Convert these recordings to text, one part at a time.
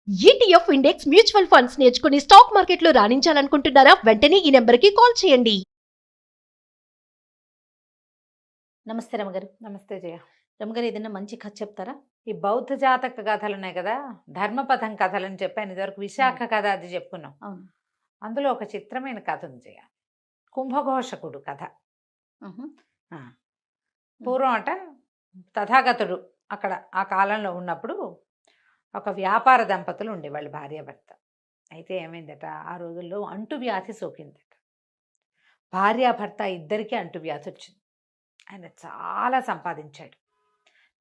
ETF index mutual funds నేర్చుకుని stock మార్కెట్లో రాణించాలనుకుంటున్నారా? వెంటనే ఈ నెంబర్కి కాల్ చేయండి. నమస్తే రమగారు. నమస్తే జయ. రమగారు, ఏదైనా మంచి కథ చెప్తారా? ఈ బౌద్ధ జాతక కథలు ఉన్నాయి కదా, ధర్మపథం కథలని చెప్పాను ఇదివరకు. విశాఖ కథ అది చెప్పుకున్నాం. అవును. అందులో ఒక చిత్రమైన కథ ఉంది జయ, కుంభఘోషకుడు కథ. పూర్వం అట తథాగతుడు అక్కడ ఆ కాలంలో ఉన్నప్పుడు ఒక వ్యాపార దంపతులు ఉండేవాళ్ళు, భార్యాభర్త. అయితే ఏమైందట, ఆ రోజుల్లో అంటువ్యాధి సోకిందట. భార్యాభర్త ఇద్దరికీ అంటువ్యాధి వచ్చింది. ఆయన చాలా సంపాదించాడు,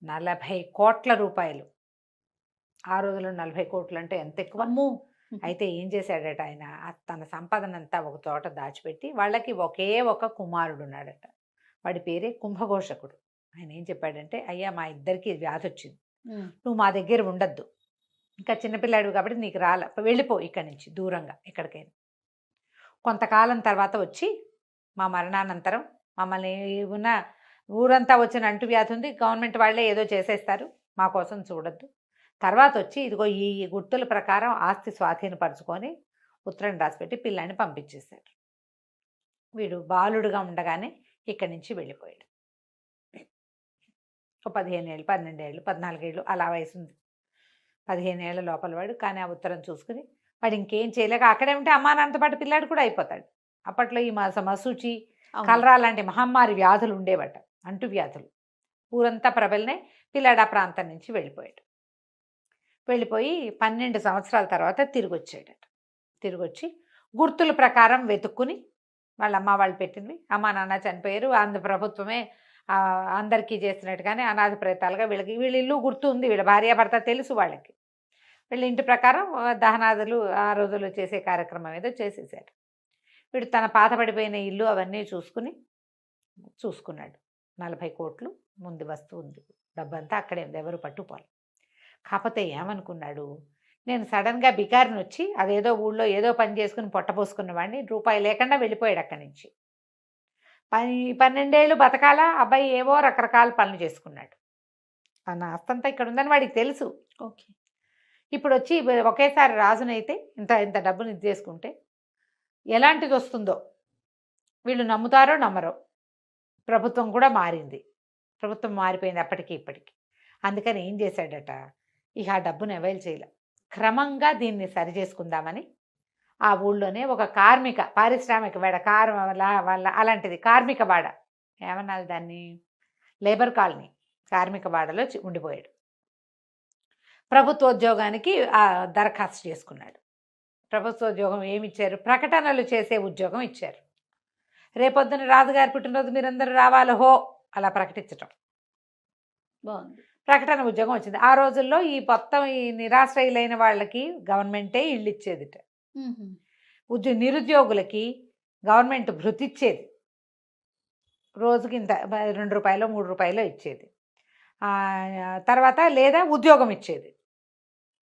40 కోట్ల రూపాయలు. ఆ రోజుల్లో 40 కోట్లు అంటే ఎంత ఎక్కువ. అయితే ఏం చేశాడట ఆయన, తన సంపాదన అంతా ఒక చోట దాచిపెట్టి వాళ్ళకి ఒకే ఒక కుమారుడు ఉన్నాడట. వాడి పేరే కుంభఘోషకుడు. ఆయన ఏం చెప్పాడంటే, అయ్యా మా ఇద్దరికి వ్యాధి వచ్చింది, నువ్వు మా దగ్గర ఉండద్దు, ఇంకా చిన్నపిల్లాడు కాబట్టి నీకు వెళ్ళిపో ఇక్కడి నుంచి దూరంగా ఎక్కడికైనా. కొంతకాలం తర్వాత వచ్చి మా మరణానంతరం మమ్మల్ని ఉన్న ఊరంతా వచ్చిన అంటువ్యాధి ఉంది, గవర్నమెంట్ వాళ్ళే ఏదో చేసేస్తారు, మా కోసం చూడొద్దు. తర్వాత వచ్చి ఇదిగో ఈ గుర్తుల ప్రకారం ఆస్తి స్వాధీనపరచుకొని ఉత్తరం రాసిపెట్టి పిల్లాన్ని పంపించేశారు. వీడు బాలుడుగా ఉండగానే ఇక్కడి నుంచి వెళ్ళిపోయాడు. ఒక 15 ఏళ్ళు, 12 ఏళ్ళు, 14 ఏళ్ళు అలా వయసు ఉంది. 15 ఏళ్ల లోపల వాడు. కానీ ఆ ఉత్తరం చూసుకుని వాడు ఇంకేం చేయలేక అక్కడే ఉంటే అమ్మా నాన్నతో పాటు పిల్లాడు కూడా అయిపోతాడు. అప్పట్లో ఈ మసూచి, కలరా లాంటి మహమ్మారి వ్యాధులు ఉండేవట, అంటువ్యాధులు. ఊరంతా ప్రబలినాయి. పిల్లాడు ఆ ప్రాంతం నుంచి వెళ్ళిపోయాడు. వెళ్ళిపోయి 12 సంవత్సరాల తర్వాత తిరిగి వచ్చాడట. తిరిగి వచ్చి గుర్తుల ప్రకారం వెతుక్కుని వాళ్ళ అమ్మ వాళ్ళు పెట్టినవి, అమ్మా నాన్న చనిపోయారు, ఆంధ్ర ప్రభుత్వమే అందరికీ చేస్తున్నట్టుగానే అనాథ ప్రేతాలుగా వీళ్ళ ఇల్లు గుర్తు ఉంది, వీళ్ళ భార్యాభర్త తెలుసు వాళ్ళకి. వీళ్ళ ఇంటి ప్రకారం దహనాదులు ఆ రోజుల్లో చేసే కార్యక్రమం ఏదో చేసేసారు. వీడు తన పాతపడిపోయిన ఇల్లు అవన్నీ చూసుకున్నాడు. 40 కోట్లు ముందు వస్తువు ఉంది, డబ్బంతా అక్కడే ఉంది, ఎవరు పట్టుకోవాలి. కాకపోతే ఏమనుకున్నాడు, నేను సడన్గా బికారిని వచ్చి అదేదో ఊళ్ళో ఏదో పని చేసుకుని పొట్టపోసుకున్న వాడిని, రూపాయి లేకుండా వెళ్ళిపోయాడు అక్కడి నుంచి. 12 ఏళ్ళు బతకాల అబ్బాయి ఏవో రకరకాల పనులు చేసుకున్నాడు. ఆ ఆస్తంతా ఇక్కడ ఉందని వాడికి తెలుసు. ఓకే. ఇప్పుడు వచ్చి ఒకేసారి రాజునైతే ఇంత ఇంత డబ్బుని ఇది చేసుకుంటే ఎలాంటిది వస్తుందో వీళ్ళు నమ్ముతారో నమ్మరో. ప్రభుత్వం కూడా మారింది, ప్రభుత్వం మారిపోయింది అప్పటికి ఇప్పటికి. అందుకని ఏం చేశాడట, ఇక ఆ డబ్బును అవైల్ చేయలే. క్రమంగా దీన్ని సరి చేసుకుందామని ఆ ఊళ్ళోనే ఒక పారిశ్రామిక వాడ, వాళ్ళ అలాంటిది కార్మిక వాడ, ఏమన్నారు దాన్ని, లేబర్ కాలనీ, కార్మిక వాడలో ఉండిపోయాడు. ప్రభుత్వోద్యోగానికి దరఖాస్తు చేసుకున్నాడు. ప్రభుత్వోద్యోగం ఏమిచ్చారు, ప్రకటనలు చేసే ఉద్యోగం ఇచ్చారు. రేపొద్దున రాజుగారి పుట్టినరోజు మీరందరూ రావాలో హో అలా ప్రకటించటం. బాగుంది. ప్రకటన ఉద్యోగం వచ్చింది. ఆ రోజుల్లో ఈ మొత్తం ఈ నిరాశ్రయులైన వాళ్ళకి గవర్నమెంటే ఇల్లు ఇచ్చేదిట. నిరుద్యోగులకి గవర్నమెంట్ భృతి ఇచ్చేది, రోజుకి ఇంత 2 రూపాయలు 3 రూపాయలు ఇచ్చేది. తర్వాత లేదా ఉద్యోగం ఇచ్చేది,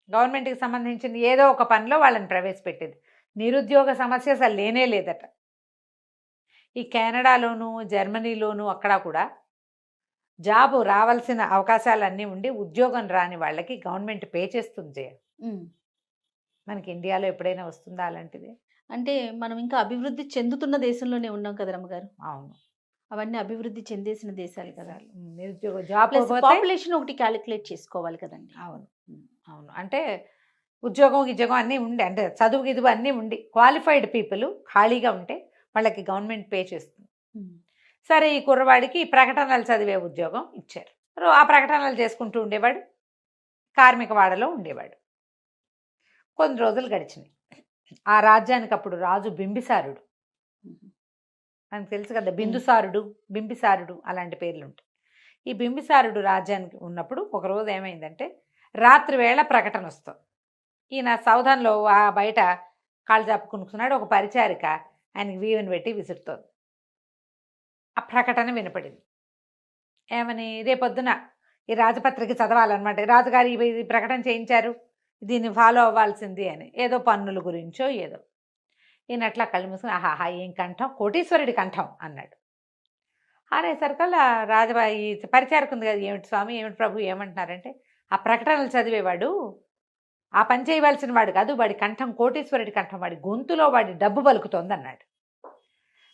గవర్నమెంట్కి సంబంధించిన ఏదో ఒక పనిలో వాళ్ళని ప్రవేశపెట్టేది. నిరుద్యోగ సమస్య అసలు లేనే లేదట. ఈ కెనడాలోను జర్మనీలోను అక్కడ కూడా జాబు రావాల్సిన అవకాశాలన్నీ ఉండి ఉద్యోగం రాని వాళ్ళకి గవర్నమెంట్ పే చేస్తుంది. మనకి ఇండియాలో ఎప్పుడైనా వస్తుందా అలాంటిది? అంటే మనం ఇంకా అభివృద్ధి చెందుతున్న దేశంలోనే ఉన్నాం కదా రమ్మగారు. అవును, అవన్నీ అభివృద్ధి చెందేసిన దేశాలు కదా. నిరుద్యోగ జాబ్ పాపులేషన్ ఒకటి క్యాలిక్యులేట్ చేసుకోవాలి కదండి. అవును అవును. అంటే ఉద్యోగం అన్నీ ఉండి, అంటే చదువు గిదువు అన్నీ ఉండి క్వాలిఫైడ్ పీపుల్ ఖాళీగా ఉంటే వాళ్ళకి గవర్నమెంట్ పే చేస్తుంది. సరే, ఈ కుర్రవాడికి ప్రకటనలు చదివే ఉద్యోగం ఇచ్చారు. ఆ ప్రకటనలు చేసుకుంటూ ఉండేవాడు, కార్మిక వాడలో ఉండేవాడు. కొన్ని రోజులు గడిచినాయి. ఆ రాజ్యానికి అప్పుడు రాజు బింబిసారుడు. మనకు తెలుసు కదా, బింబిసారుడు అలాంటి పేర్లు ఉంటాయి. ఈ బింబిసారుడు రాజ్యానికి ఉన్నప్పుడు ఒకరోజు ఏమైందంటే, రాత్రి వేళ ప్రకటన వస్తుంది. ఈయన సౌధంలో ఆ బయట కాళ్ళు చాపుకునుకున్నాడు. ఒక పరిచారిక ఆయనకి వీవెని పెట్టి విసురుతోంది. ఆ ప్రకటన వినపడింది. ఏమని, రేపొద్దున ఈ రాజపత్రిక చదవాలన్నమాట, రాజుగారు ఈ ప్రకటన చేయించారు, దీన్ని ఫాలో అవ్వాల్సింది అని. ఏదో పన్నుల గురించో ఏదో. ఈయన అట్లా కళ్ళు మూసుకుని, ఆహాహా ఏం కంఠం, కోటీశ్వరుడి కంఠం అన్నాడు. అనేసరికల్లా ఈ పరిచారకు ఉంది కదా, ఏమిటి స్వామి, ఏమిటి ప్రభు, ఏమంటున్నారంటే, ఆ ప్రకటనలు చదివేవాడు ఆ పని చేయవలసిన వాడు కాదు, వాడి కంఠం కోటీశ్వరుడి కంఠం, వాడి గొంతులో వాడి డబ్బు పలుకుతోంది అన్నాడు.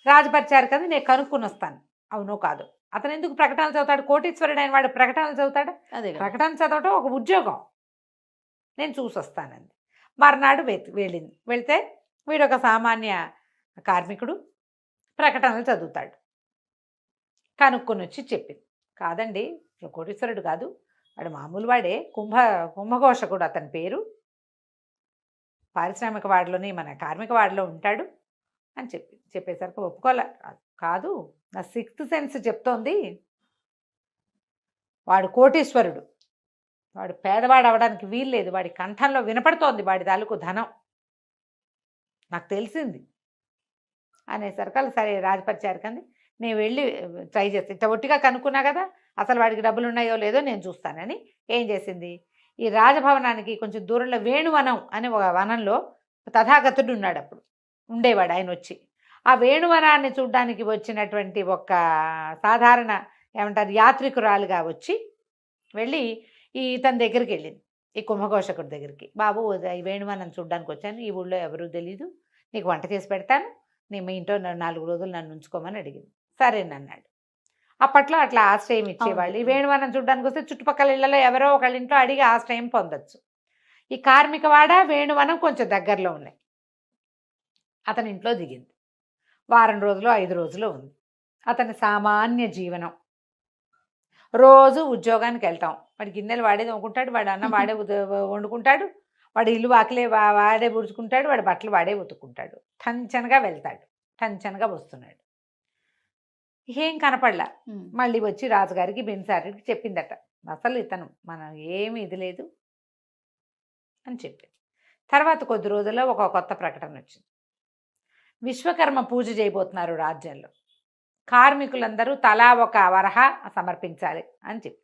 రాజపరిచారు కదా, నేను కనుక్కుని వస్తాను. అవునో కాదు. అతను ఎందుకు ప్రకటనలు చదువుతాడు? కోటీశ్వరుడు అయిన వాడు ప్రకటనలు చదువుతాడు? అదే కదా. ప్రకటన చదవటం ఒక ఉద్యోగం. నేను చూసొస్తానంది. మర్నాడు వెళ్ళింది. వెళ్తే వీడు ఒక సామాన్య కార్మికుడు ప్రకటనలు చదువుతాడు. కనుక్కొని వచ్చి చెప్పింది, కాదండి కోటీశ్వరుడు కాదు, వాడు మామూలు వాడే, కుంభఘోషకుడు అతని పేరు, పారిశ్రామిక వాడలోని మన కార్మిక వాడలో ఉంటాడు అని చెప్పేసరికి ఒప్పుకోలే. కాదు, నా 6th సెన్స్ చెప్తోంది వాడు కోటీశ్వరుడు, వాడు పేదవాడు అవడానికి వీల్లేదు, వాడి కంఠంలో వినపడుతోంది వాడి తాలూకు ధనం, నాకు తెలిసింది అనేసరికి సరే రాజపరిచారు కంది, నేను వెళ్ళి ట్రై చేస్తాను, ఇట్లా ఒట్టిగా కనుక్కున్నా కదా, అసలు వాడికి డబ్బులు ఉన్నాయో లేదో నేను చూస్తానని ఏం చేసింది, ఈ రాజభవనానికి కొంచెం దూరంలో వేణువనం అనే ఒక వనంలో తథాగతుడు ఉన్నాడు, అప్పుడు ఉండేవాడు ఆయన. వచ్చి ఆ వేణువనాన్ని చూడ్డానికి వచ్చినటువంటి ఒక సాధారణ ఏమంటారు యాత్రికురాలుగా వచ్చి వెళ్ళి ఇతని దగ్గరికి వెళ్ళింది, ఈ కుంభఘోషకుడి దగ్గరికి. బాబు, ఈ వేణువనం చూడ్డానికి వచ్చాను, ఈ ఊళ్ళో ఎవరూ తెలీదు, నీకు వంట చేసి పెడతాను, నీ మీ ఇంట్లో 4 రోజులు నన్ను ఉంచుకోమని అడిగింది. సరేనన్నాడు. అప్పట్లో అట్లా ఆశ్రయం ఇచ్చేవాళ్ళు. ఈ వేణువనం చూడ్డానికి వస్తే చుట్టుపక్కల ఇళ్లలో ఎవరో ఒకళ్ళ ఇంట్లో అడిగి ఆశ్రయం పొందొచ్చు. ఈ కార్మికవాడ వేణువనం కొంచెం దగ్గరలో ఉన్నాయి. అతని ఇంట్లో దిగింది. వారం రోజులు 5 రోజులు ఉంది. అతని సామాన్య జీవనం, రోజు ఉద్యోగానికి వెళ్తాం, వాడి గిన్నెలు వాడే తోముకుంటాడు, వాడు అన్నం వాడే వండుకుంటాడు, వాడి ఇల్లు వాకిలే వాడే పుడుచుకుంటాడు, వాడి బట్టలు వాడే ఉతుక్కుంటాడు, టంచనగా వెళ్తాడు, టంచనగా వస్తున్నాడు. ఏం కనపడలా. మళ్ళీ వచ్చి రాజుగారికి బెన్సారికి చెప్పిందట, అసలు ఇతను మనం ఏమీ ఇది లేదు అని చెప్పింది. తర్వాత కొద్ది రోజుల్లో ఒక కొత్త ప్రకటన వచ్చింది, విశ్వకర్మ పూజ చేయబోతున్నారు రాజ్యంలో, కార్మికులందరూ తలా ఒక వరహ సమర్పించాలి అని చెప్పి.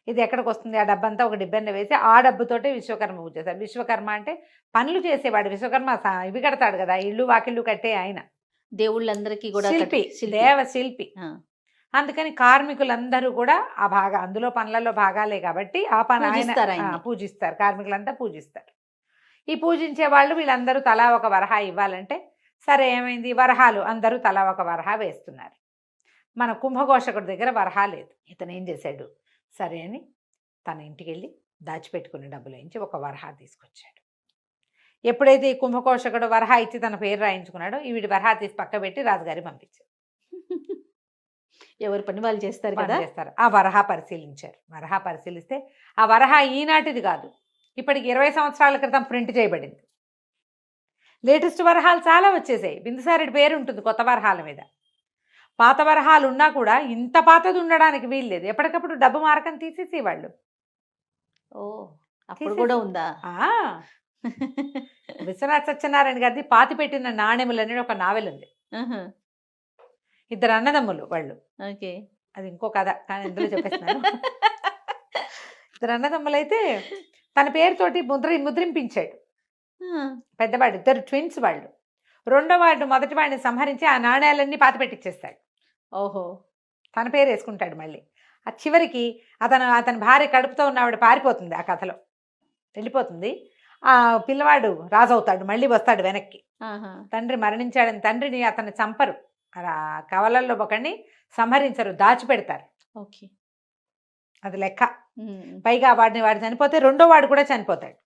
ఇది ఎక్కడికి వస్తుంది? ఆ డబ్బంతా ఒక డిబ్బెన్న వేసి ఆ డబ్బుతోటే విశ్వకర్మ పూజ చేస్తారు. విశ్వకర్మ అంటే పనులు చేసేవాడు, విశ్వకర్మ ఇవి కడతాడు కదా, ఇల్లు వాకిళ్ళు కట్టే ఆయన, దేవుళ్ళందరికీ కూడా శిల్పి, దేవ శిల్పి. అందుకని కార్మికులందరూ కూడా ఆ అందులో పనులలో భాగాలే కాబట్టి ఆ పని పూజిస్తారు, కార్మికులంతా పూజిస్తారు. ఈ పూజించే వాళ్ళు వీళ్ళందరూ తలా ఒక వరహా ఇవ్వాలంటే సరే ఏమైంది, వరహాలు అందరూ తలా ఒక వరహా వేస్తున్నారు. మన కుంభఘోషకుడి దగ్గర వరహా లేదు. ఇతను ఏం చేశాడు, సరే అని తన ఇంటికి వెళ్ళి దాచిపెట్టుకున్న డబ్బులు ఇచ్చి ఒక వరహా తీసుకొచ్చాడు. ఎప్పుడైతే ఈ కుంభఘోషకుడు వరహా ఇచ్చి తన పేరు రాయించుకున్నాడో, వీడి వరహా తీసి పక్క పెట్టి రాజుగారి పంపించారు. ఎవరి పని వాళ్ళు చేస్తారు కదా. చేస్తారు. ఆ వరహా పరిశీలించారు. వరహా పరిశీలిస్తే ఆ వరహా ఈనాటిది కాదు, ఇప్పటికి 20 సంవత్సరాల క్రితం ప్రింట్ చేయబడింది. లేటెస్ట్ వరహాలు చాలా వచ్చేసాయి. బిందుసారెడ్డి పేరు ఉంటుంది కొత్త వరహాల మీద. పాత వరహాలు ఉన్నా కూడా ఇంత పాతది ఉండడానికి వీల్లేదు. ఎప్పటికప్పుడు డబ్బు మార్కం తీసేసి వాళ్ళు. ఓ, అప్పుడు కూడా ఉందా? విశ్వనాథ సత్యనారాయణ గారిది పాతి పెట్టిన నాణెములు అనేది ఒక నావెల్ ఉంది. 2 అన్నదమ్ములు వాళ్ళు. ఓకే, అది ఇంకో కథ, కానీ ఇందులో చెప్పేస్తున్నాను. 2 అన్నదమ్ములు అయితే తన పేరుతోటి ముద్రింపించాడు. పెద్దవాడు, 2 ట్విన్స్ వాళ్ళు. రెండో వాడు మొదటి వాడిని సంహరించి ఆ నాణ్యాలన్నీ పాతి పెట్టించేస్తాడు. ఓహో, తన పేరు వేసుకుంటాడు. మళ్ళీ ఆ చివరికి అతని భార్య కడుపుతో ఉన్నవాడు పారిపోతుంది, ఆ కథలో వెళ్ళిపోతుంది. ఆ పిల్లవాడు రాజు అవుతాడు, మళ్ళీ వస్తాడు వెనక్కి. తండ్రి మరణించాడని తండ్రిని అతన్ని చంపరు, కవలల్లో ఒకడిని సంహరించరు, దాచిపెడతారు. ఓకే, అది లెక్క. పైగా వాడు చనిపోతే రెండో వాడు కూడా చనిపోతాడు.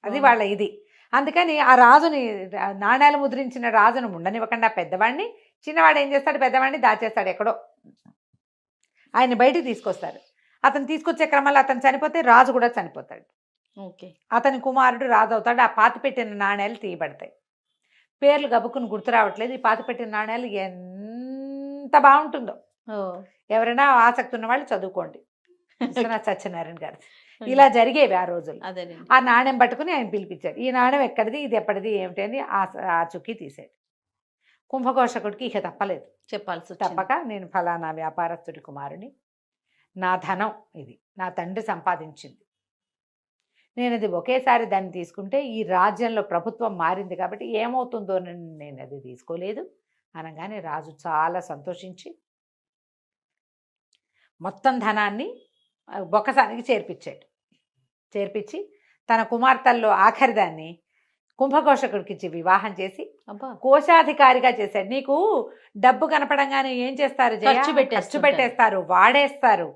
అది వాళ్ళ ఇది. అందుకని ఆ రాజుని, నాణ్యాలు ముద్రించిన రాజును ఉండనివ్వకుండా పెద్దవాడిని, చిన్నవాడు ఏం చేస్తాడు, పెద్దవాడిని దాచేస్తాడు ఎక్కడో. ఆయన బయటికి తీసుకొస్తారు. అతను తీసుకొచ్చే క్రమంలో అతను చనిపోతే రాజు కూడా చనిపోతాడు. ఓకే, అతని కుమారుడు రాజు అవుతాడు. ఆ పాతిపెట్టిన నాణ్యాలు తీయబడతాయి. పేర్లు గబుక్కుని గుర్తు రావట్లేదు. ఈ పాతిపెట్టిన నాణ్యాలు ఎంత బాగుంటుందో, ఎవరైనా ఆసక్తి ఉన్న వాళ్ళు చదువుకోండి. విశ్వనాథ సత్యనారాయణ గారు. ఇలా జరిగేవి ఆ రోజులు. ఆ నాణ్యం పట్టుకుని ఆయన పిలిపించాడు. ఈ నాణ్యం ఎక్కడిది, ఇది ఎప్పటిది, ఏమిటి అని ఆ చుక్కి తీసాడు. కుంభఘోషకుడికి ఇక తప్పలేదు, చెప్పాల్సి తప్పక నేను ఫలానా వ్యాపారస్తుడి కుమారుని, నా ధనం ఇది, నా తండ్రి సంపాదించింది, నేను అది ఒకేసారి దాన్ని తీసుకుంటే ఈ రాజ్యంలో ప్రభుత్వం మారింది కాబట్టి ఏమవుతుందో నేను అది తీసుకోలేదు అనగానే రాజు చాలా సంతోషించి మొత్తం ధనాన్ని బొక్కసానికి చేర్పించాడు. చేర్పించి తన కుమార్తెల్లో ఆఖరిదాన్ని కుంభకోశకుడికి ఇచ్చి వివాహం చేసి అబ్బా కోశాధికారిగా చేశాడు. నీకు డబ్బు కనపడంగానే ఏం చేస్తారు జయ? ఖర్చు పెట్టేస్తుంటారు. ఖర్చు పెట్టేస్తారు, వాడేస్తారు.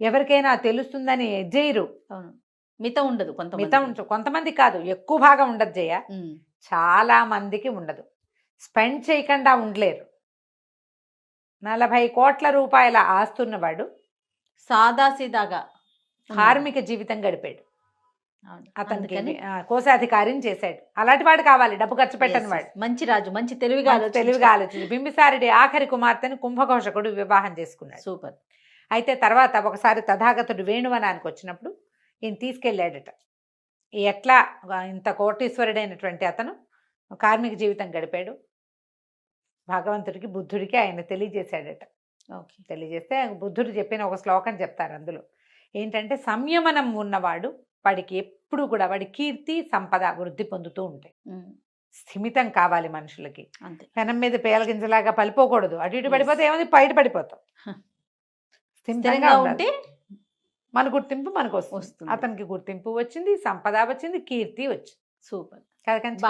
ఎవరికైనా తెలుస్తుందని చేయరు. అవును, మితం ఉండదు కొంతమంది కాదు, ఎక్కువ భాగం ఉండదు జయ. చాలా మందికి ఉండదు. స్పెండ్ చేయకుండా ఉండలేరు. 40 కోట్ల రూపాయల ఆస్తున్నవాడు సాదాసీదాగా కార్మిక జీవితం గడిపాడు. అతనికి అందుకని కోశాధికారిని చేశాడు. అలాంటి వాడు కావాలి, డబ్బు ఖర్చు పెట్టని వాడు. మంచి రాజు, మంచి తెలివిగా ఆలోచించి బింబిసారుడి ఆఖరి కుమార్తెను కుంభకోశకుడు వివాహం చేసుకున్నాడు. సూపర్. అయితే తర్వాత ఒకసారి తథాగతుడు వేణువనానికి వచ్చినప్పుడు ఈయన తీసుకెళ్ళాడట. ఎట్లా ఇంత కోటీశ్వరుడైనటువంటి అతను కార్మిక జీవితం గడిపాడు. భగవంతుడికి బుద్ధుడికి ఆయన తెలియజేశాడట. ఓకే. తెలియజేస్తే బుద్ధుడు చెప్పిన ఒక శ్లోకం చెప్తారు అందులో. ఏంటంటే సంయమనం ఉన్నవాడు వాడికి ఎప్పుడు కూడా వాడి కీర్తి సంపద వృద్ధి పొందుతూ ఉంటాయి. స్థిమితం కావాలి మనుషులకి. అంతే. పెనం మీద పేలగింజలాగా పలిపోకూడదు. అటు ఇటు పడిపోతే ఏముంది, బయట పడిపోతాం. స్థిమితంగా ఉంటే మన గుర్తింపు మనకు వస్తుంది. అతనికి గుర్తింపు వచ్చింది, సంపద వచ్చింది, కీర్తి వచ్చింది. సూపర్.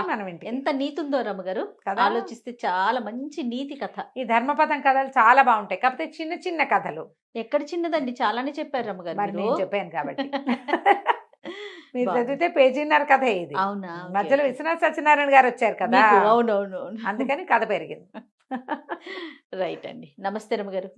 మనం ఇంటి ఎంత నీతి ఉందో రమ్మగారు, ఆలోచిస్తే చాలా మంచి నీతి కథ. ఈ ధర్మపదం కథలు చాలా బాగుంటాయి. కాకపోతే చిన్న చిన్న కథలు. ఎక్కడ చిన్నదండి, చాలానే చెప్పారు రమ్మగారు. మరి నేను చెప్పాను కాబట్టి మీరు చదివితే పేజీన్నర కథ ఇది. అవునా? మధ్యలో విశ్వనాథ సత్యనారాయణ గారు వచ్చారు కదా. అవునవును, అందుకని కథ పెరిగింది. రైట్ అండి. నమస్తే రమ్మగారు.